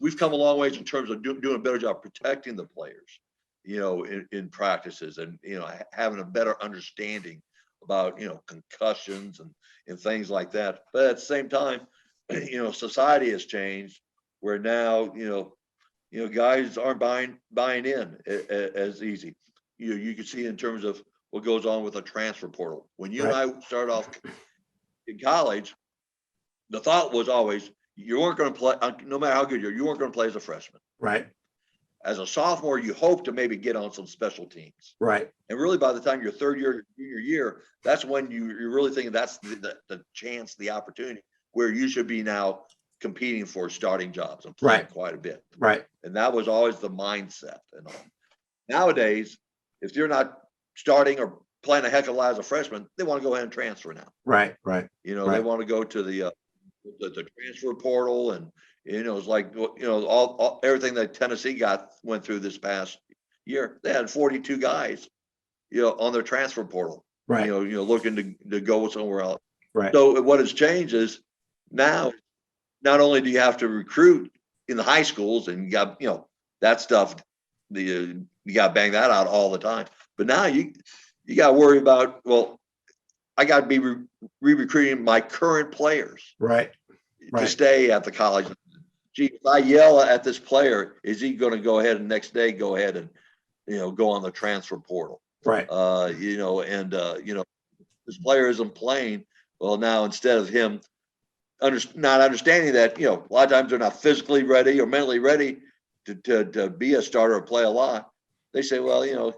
we've come a long ways in terms of doing a better job protecting the players, in practices, and, having a better understanding about, concussions and things like that. But at the same time, society has changed where now, guys aren't buying in as easy. You can see in terms of what goes on with the transfer portal. When you and I started off in college, the thought was always you weren't going to play, no matter how good you weren't going to play as a freshman. Right. As a sophomore, you hope to maybe get on some special teams. Right. And really, by the time your third year, junior year, that's when you're really thinking that's the chance, the opportunity where you should be now competing for starting jobs and playing quite a bit. Right. And that was always the mindset and all. Nowadays, if you're not starting or playing a heck of a lot as a freshman, they want to go ahead and transfer now. Right. Right. They want to go to the transfer portal, and it's like all everything that Tennessee went through this past year. They had 42 guys, on their transfer portal. Right. Looking to go somewhere else. Right. So what has changed is now, not only do you have to recruit in the high schools, and you got that stuff, you got to bang that out all the time. But now you got to worry about, well, I got to be re-recruiting my current players. Right. To stay at the college. Gee, if I yell at this player, is he going to go ahead and next day go ahead and go on the transfer portal? Right. This player isn't playing. Well, now instead of him not understanding that, a lot of times they're not physically ready or mentally ready to be a starter or play a lot. They say, well,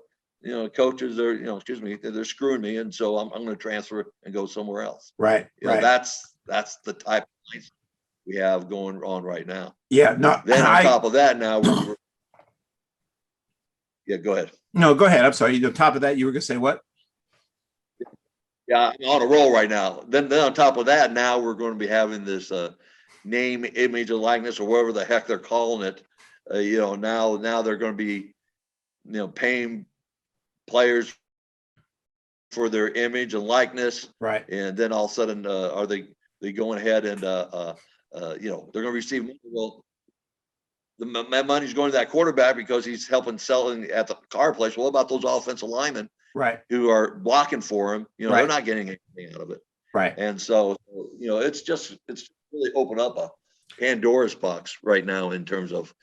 coaches are, they're screwing me, and so I'm going to transfer and go somewhere else. Right. That's the type of mindset we have going on right now. Yeah. No. Then on top of that, now yeah, go ahead. No, go ahead. I'm sorry. On top of that, you were going to say what? Yeah, I'm on a roll right now. Then on top of that, now we're going to be having this name, image, and likeness, or whatever the heck they're calling it. Now they're going to be, paying players for their image and likeness. Right. And then all of a sudden, are they going ahead and they're going to receive money? Well, the money's going to that quarterback because he's helping selling at the car place. What about those offensive linemen? Right. Who are blocking for him? They're not getting anything out of it. Right. And so, it's really opened up a Pandora's box right now in terms of,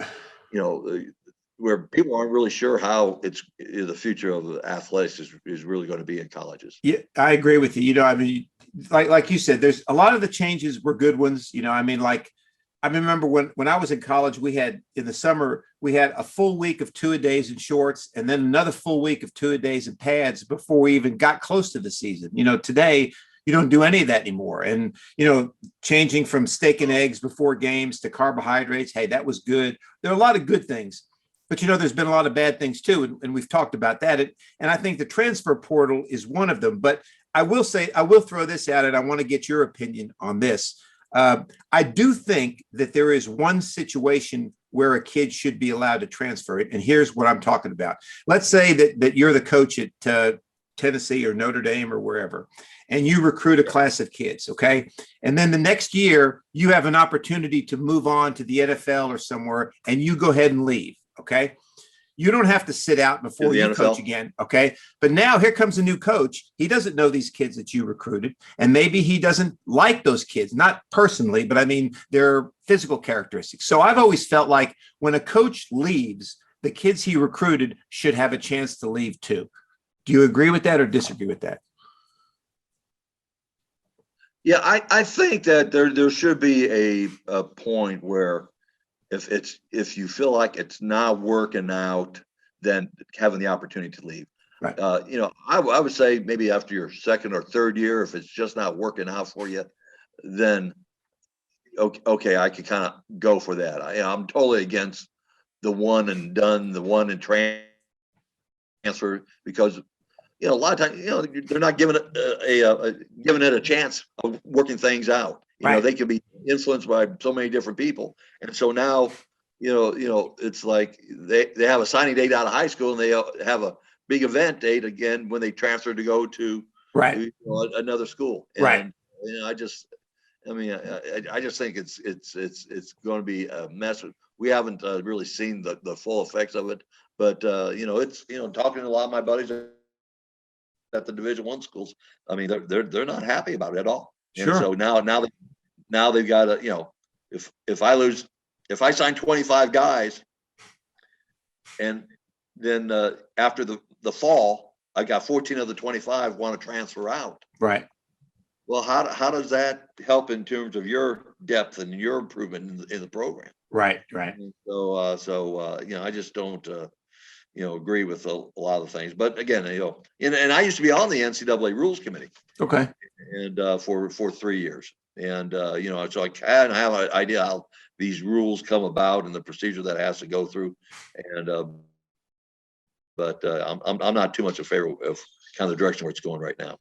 where people aren't really sure how the future of athletics is really going to be in colleges. Yeah, I agree with you. I mean, like you said, there's a lot of the changes were good ones. I remember when I was in college, in the summer, we had a full week of two-a-days in shorts, and then another full week of two-a-days in pads before we even got close to the season. Today you don't do any of that anymore. And, changing from steak and eggs before games to carbohydrates, hey, that was good. There are a lot of good things, but, there's been a lot of bad things too. And we've talked about that. And I think the transfer portal is one of them. But I will throw this out, and I want to get your opinion on this. I do think that there is one situation where a kid should be allowed to transfer it. And here's what I'm talking about. Let's say that you're the coach at Tennessee or Notre Dame or wherever, and you recruit a class of kids. Okay. And then the next year you have an opportunity to move on to the NFL or somewhere, and you go ahead and leave. Okay. You don't have to sit out before you coach again. Okay. But now here comes a new coach. He doesn't know these kids that you recruited. And maybe he doesn't like those kids, not personally, but I mean, their physical characteristics. So I've always felt like when a coach leaves, the kids he recruited should have a chance to leave too. Do you agree with that or disagree with that? Yeah, I think that there should be a point where if you feel like it's not working out, then having the opportunity to leave. Right. I would say maybe after your second or third year, if it's just not working out for you, then okay, I could kind of go for that. I'm totally against the one and done, the one and transfer, because a lot of times they're not giving it a chance of working things out. They can be influenced by so many different people, and so now it's like they have a signing date out of high school, and they have a big event date again when they transfer to go to another school. And, right. I mean, I just think it's going to be a mess. We haven't really seen the full effects of it, but it's talking to a lot of my buddies at the Division I schools. I mean, they're not happy about it at all. And Sure. so now they've got to, if I sign 25 guys, and then after the fall, I got 14 of the 25 want to transfer out. Right. Well, how does that help in terms of your depth and your improvement in the program? Right. Right. And so I just don't agree with a lot of the things. But again, and I used to be on the NCAA rules committee, Okay. and for 3 years, and so I kind of have an idea how these rules come about and the procedure that has to go through, and but I'm not too much in favor of kind of the direction where it's going right now.